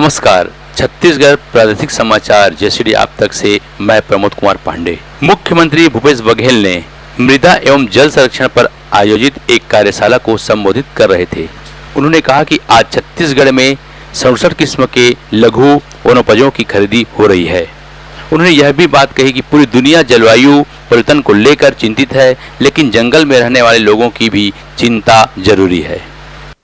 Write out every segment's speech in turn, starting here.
नमस्कार, छत्तीसगढ़ प्रादेशिक समाचार जेसीडी आप तक से मैं प्रमोद कुमार पांडे। मुख्यमंत्री भूपेश बघेल ने मृदा एवं जल संरक्षण पर आयोजित एक कार्यशाला को संबोधित कर रहे थे। उन्होंने कहा कि आज छत्तीसगढ़ में 67 किस्म के लघु वनोपजों की खरीदी हो रही है। उन्होंने यह भी बात कही कि पूरी दुनिया जलवायु परिवर्तन को लेकर चिंतित है, लेकिन जंगल में रहने वाले लोगों की भी चिंता जरूरी है।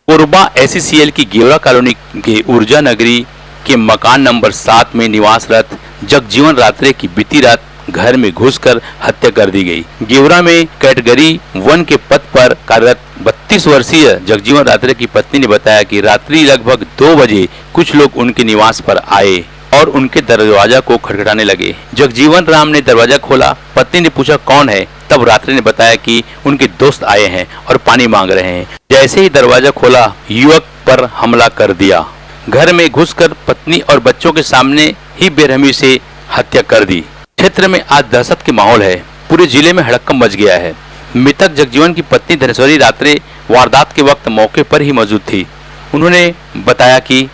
कोरबा एससीसीएल की गेवरा कॉलोनी के ऊर्जा नगरी के मकान नंबर 7 में निवासरत जगजीवन रात्रे की बीती रात घर में घुसकर हत्या कर दी गई। गेवरा में कैटेगरी 1 के पद पर कार्यरत 32 वर्षीय जगजीवन रात्रे की पत्नी ने बताया कि रात्रि लगभग 2 बजे कुछ लोग उनके निवास पर आए और उनके दरवाजा को खटखटाने लगे। जगजीवन राम ने दरवाजा खोला। पत्नी ने पूछा कौन है, तब रात्रि ने बताया कि उनके दोस्त आए हैं और पानी मांग रहे हैं। जैसे ही दरवाजा खोला, युवक पर हमला कर दिया। घर में घुसकर पत्नी और बच्चों के सामने ही बेरहमी से हत्या कर दी। क्षेत्र में आज दहशत के माहौल है। पूरे जिले में हड़कंप मच गया है। मृतक जगजीवन की पत्नी धनेश्वरी रात्रे वारदात के वक्त मौके पर ही मौजूद थी। उन्होंने बताया कि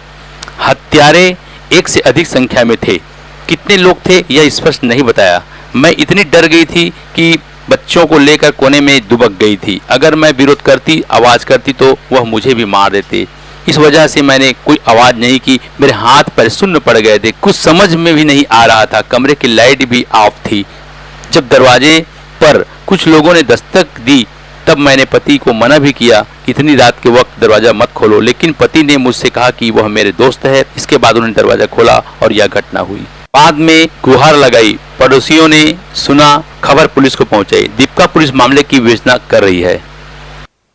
हत्यारे एक से अधिक संख्या में थे। कितने लोग थे यह स्पष्ट नहीं बताया। मैं इतनी डर गई थी कि बच्चों को लेकर कोने में दुबक गई थी। अगर मैं विरोध करती, आवाज करती तो वह मुझे भी मार देते। इस वजह से मैंने कोई आवाज नहीं की। मेरे हाथ पैर सुन्न पड़ गए थे। कुछ समझ में भी नहीं आ रहा था। कमरे की लाइट भी ऑफ थी। जब दरवाजे पर कुछ लोगों ने दस्तक दी तब मैंने पति को मना भी किया, इतनी रात के वक्त दरवाजा मत खोलो, लेकिन पति ने मुझसे कहा कि वह मेरे दोस्त है। इसके बाद उन्होंने दरवाजा खोला और यह घटना हुई। बाद में गुहार लगाई। पड़ोसियों ने सुना, खबर पुलिस को पहुंचाई। दीपका पुलिस मामले की विवेचना कर रही है।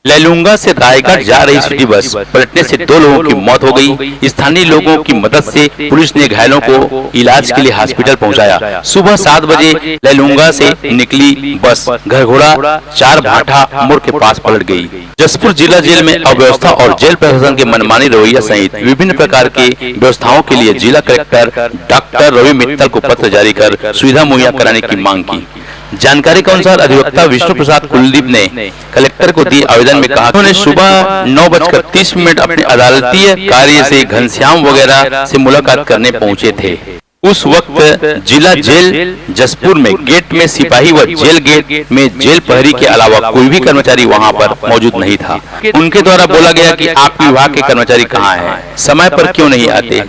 लैलूंगा से रायगढ़ जा रही सिटी बस पलटने से 2 लोगों की मौत हो गई। स्थानीय लोगों की मदद से पुलिस ने घायलों को इलाज के लिए हॉस्पिटल पहुंचाया। सुबह 7 बजे लैलूंगा से निकली बस घरघोड़ा 4 भाठा मोड़ के पास पलट गई। जसपुर जिला जेल में अव्यवस्था और जेल प्रशासन के मनमानी रवैया सहित विभिन्न प्रकार के व्यवस्थाओं के लिए जिला कलेक्टर डॉक्टर रवि मित्तल को पत्र जारी कर सुविधा मुहैया कराने की मांग की। जानकारी के अनुसार अधिवक्ता विष्णु प्रसाद कुलदीप ने कलेक्टर को दिए आवेदन में कहा उन्होंने सुबह 9:30 अपने अदालतीय कार्य से घनश्याम वगैरह से मुलाकात करने पहुंचे थे। उस वक्त जिला जेल जसपुर में गेट में सिपाही व जेल गेट में जेल प्रहरी के अलावा कोई भी कर्मचारी वहां पर मौजूद नहीं था। उनके द्वारा बोला गया कि आपके विभाग के कर्मचारी कहाँ हैं, समय पर क्यों नहीं आते,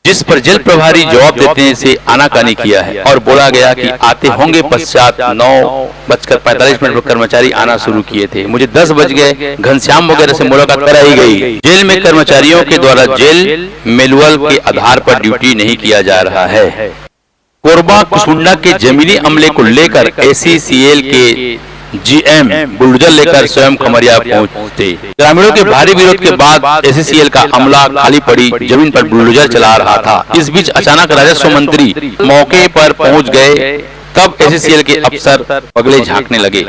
जिस पर जेल प्रभारी जवाब देने से आनाकानी किया है और बोला गया कि आते होंगे। पश्चात 9:45 पर कर्मचारी आना शुरू किए थे। मुझे 10 बज गए। घनश्याम वगैरह से मुलाकात कराई गई। जेल में कर्मचारियों के द्वारा जेल मैनुअल के आधार पर ड्यूटी नहीं किया जा रहा है। कोरबा कुसमुंडा के जमीनी अमले को लेकर एससीसीएल के जीएम बुलडोजर लेकर स्वयं खमरिया पहुंचे। ग्रामीणों के भारी विरोध के बाद एससीसीएल का अमला खाली पड़ी जमीन पर बुलडोजर चला रहा था। इस बीच अचानक राजस्व मंत्री मौके पर पहुंच गए। तब एससीसीएल के अफसर पगले झांकने लगे।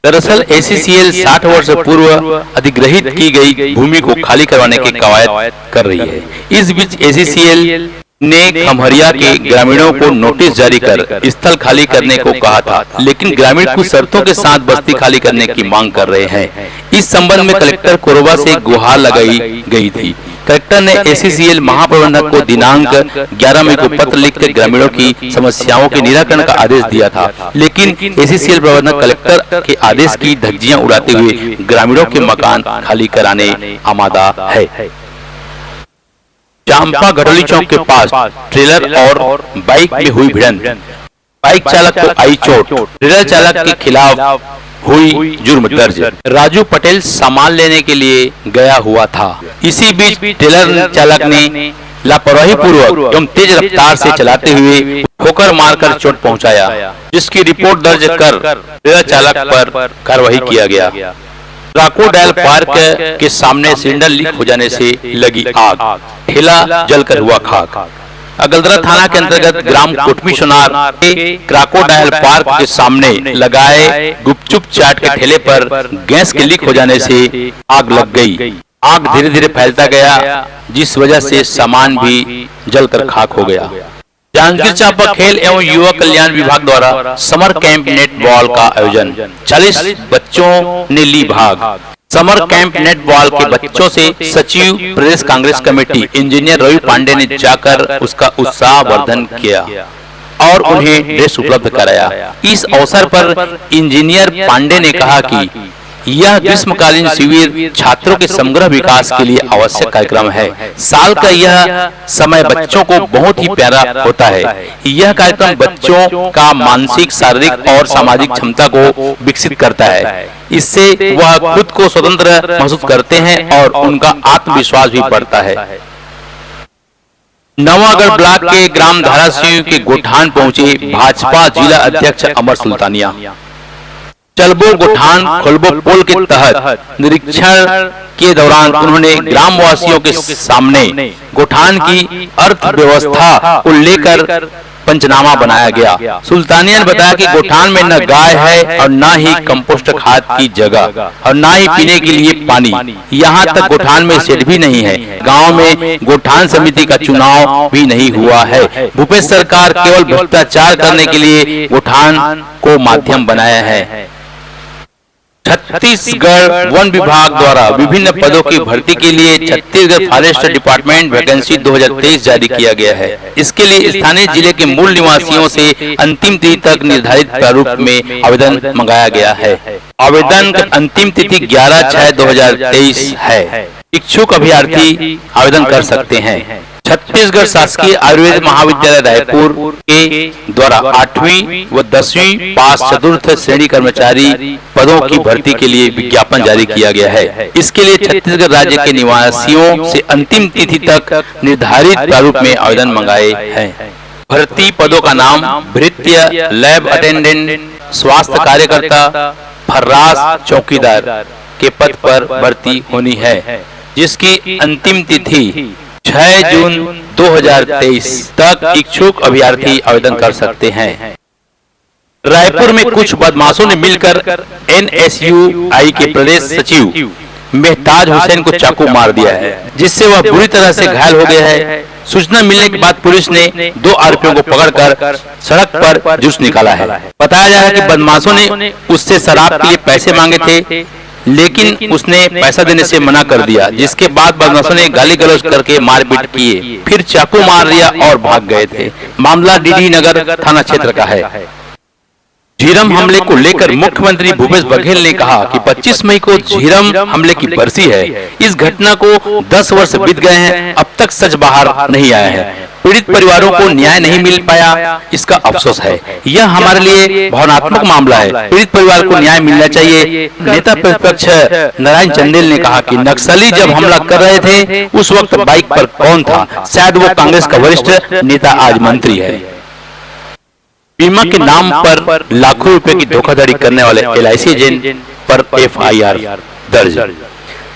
दरअसल एससीसीएल 60 वर्ष पूर्व अधिग्रहित की गई भूमि को खाली करवाने की कवायद कर रही है। इस बीच एससीसीएल ने खमरिया के ग्रामीणों को नोटिस जारी कर स्थल खाली करने को कहा था, लेकिन ग्रामीण कुछ शर्तों के साथ बस्ती खाली करने की मांग कर रहे हैं। इस संबंध में कलेक्टर कोरबा से गुहार लगाई गई थी। कलेक्टर ने एससीसीएल महाप्रबंधक को दिनांक 11 मई को पत्र लिखकर ग्रामीणों की समस्याओं के निराकरण का आदेश दिया था, लेकिन एससीसीएल प्रबंधक कलेक्टर के आदेश की धज्जियां उड़ाते हुए ग्रामीणों के मकान खाली कराने आमादा है। चांपा गढ़ोली चौक के पास ट्रेलर और बाइक में हुई भिड़ंत। बाइक चालक को आई चोट। ट्रेलर चालक के खिलाफ हुई जुर्म दर्ज। राजू पटेल सामान लेने के लिए गया हुआ था। इसी बीच ट्रेलर चालक ने लापरवाही पूर्वक एवं तेज रफ्तार से चलाते हुए ठोकर मारकर चोट पहुंचाया, जिसकी रिपोर्ट दर्ज कर ट्रेलर चालक पर कार्रवाई किया गया। क्राकोडाइल पार्क के सामने सिलेंडर लीक हो जाने से लगी आग। ठेला जलकर हुआ खाक। अगलदरा थाना के अंतर्गत ग्राम कोटमी सोनार के क्राकोडाइल पार्क के सामने लगाए गुपचुप चाट के ठेले पर गैस के लीक हो जाने से आग लग गई। आग धीरे धीरे फैलता गया, जिस वजह से सामान भी जलकर खाक हो गया। जांजगीर चांपा खेल एवं युवा कल्याण विभाग द्वारा समर कैंप नेट बॉल का आयोजन। 40 बच्चों ने ली भाग। समर कैंप नेटबॉल के बच्चों से सचिव प्रदेश कांग्रेस कमेटी इंजीनियर रवि पांडे ने जाकर उसका उत्साह वर्धन किया और उन्हें ड्रेस उपलब्ध कराया। इस अवसर पर इंजीनियर पांडे ने कहा कि यह ग्रीष्मकालीन शिविर छात्रों के समग्र विकास के लिए आवश्यक कार्यक्रम है। साल का यह समय बच्चों को बहुत ही प्यारा होता है। यह कार्यक्रम बच्चों का मानसिक, शारीरिक और सामाजिक क्षमता को विकसित करता है। इससे वह खुद को स्वतंत्र महसूस करते हैं और उनका आत्मविश्वास भी बढ़ता है। नवागढ़ ब्लॉक के ग्राम धाराशिव के गोठान पहुंचे भाजपा जिला अध्यक्ष अमर सुल्तानिया। चलबो गोठान खोलबो पोल के तहत निरीक्षण के दौरान उन्होंने ग्राम वासियों के सामने गोठान की अर्थव्यवस्था को लेकर पंचनामा बनाया गया। सुल्तानिया ने बताया कि गोठान में न गाय है और न ही कंपोस्ट खाद की जगह और न ही पीने के लिए पानी। यहाँ तक गोठान में शेड भी नहीं है। गांव में गोठान समिति का चुनाव भी नहीं हुआ है। भूपेश सरकार केवल भ्रष्टाचार करने के लिए गोठान को माध्यम बनाया है। छत्तीसगढ़ वन विभाग द्वारा विभिन्न पदों की भर्ती के लिए छत्तीसगढ़ फॉरेस्ट डिपार्टमेंट वैकेंसी 2023 जारी किया गया है। इसके लिए स्थानीय जिले के मूल निवासियों से अंतिम तिथि तक निर्धारित प्रारूप में आवेदन मंगाया गया है। आवेदन की अंतिम तिथि 11/6/2023 है। इच्छुक अभ्यर्थी आवेदन कर सकते हैं। छत्तीसगढ़ शासकीय आयुर्वेद महाविद्यालय रायपुर के द्वारा 8वीं व 10वीं पास चतुर्थ श्रेणी कर्मचारी पदों की भर्ती के लिए विज्ञापन जारी किया गया है। इसके लिए छत्तीसगढ़ राज्य के निवासियों से अंतिम तिथि तक निर्धारित प्रारूप में आवेदन मंगाए हैं। भर्ती पदों का नाम भृत्य, लैब अटेंडेंट, स्वास्थ्य कार्यकर्ता, फर्रास, चौकीदार के पद पर भर्ती होनी है, जिसकी अंतिम तिथि 6 जून 2023 तक इच्छुक अभ्यर्थी आवेदन कर सकते हैं। रायपुर में कुछ बदमाशों ने मिलकर NSUI के प्रदेश सचिव मेहताज हुसैन को चाकू मार दिया है, जिससे वह बुरी तरह से घायल हो गया है। सूचना मिलने के बाद पुलिस ने 2 आरोपियों को पकड़कर सड़क पर जुलूस निकाला है। बताया जा रहा है कि बदमाशों ने उससे शराब के लिए पैसे मांगे थे, लेकिन उसने पैसा देने से मना कर दिया, जिसके बाद बदमाशों ने गाली गलौज करके मारपीट किए, फिर चाकू मार दिया और भाग गए थे। मामला डीडी नगर थाना क्षेत्र का है। झीरम हमले को लेकर मुख्यमंत्री भूपेश बघेल ने कहा कि 25 मई को झीरम हमले की बरसी है। इस घटना को 10 वर्ष बीत गए हैं, अब तक सच बाहर नहीं आया है। पीड़ित परिवारों को न्याय नहीं मिल पाया, इसका अफसोस है। यह हमारे लिए भावनात्मक मामला है। पीड़ित परिवार को न्याय मिलना चाहिए। नेता प्रतिपक्ष नारायण चंदेल ने कहा कि नक्सली जब हमला कर रहे थे उस वक्त बाइक पर कौन था? शायद वो कांग्रेस का वरिष्ठ नेता, आज मंत्री है। बीमा के नाम पर लाखों रुपए की धोखाधड़ी करने वाले LIC एजेंट पर FIR दर्ज।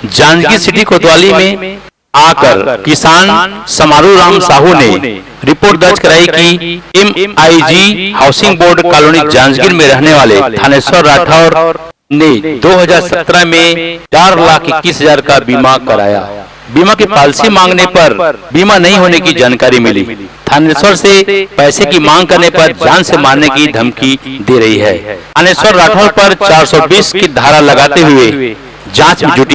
जांजगीर सिटी कोतवाली में आकर किसान समारू राम साहू ने रिपोर्ट दर्ज कराई कि MIG housing board colony Janjgir में रहने वाले थानेश्वर राठौर ने 2017 में 4,21,000 का बीमा कराया। बीमा की पॉलिसी मांगने पर बीमा नहीं होने की जानकारी मिली। थानेश्वर से पैसे की मांग करने पर जान से मारने की धमकी दे रही है। थानेश्वर राठौर पर 420 की धारा लगाते हुए जांच में जुटी।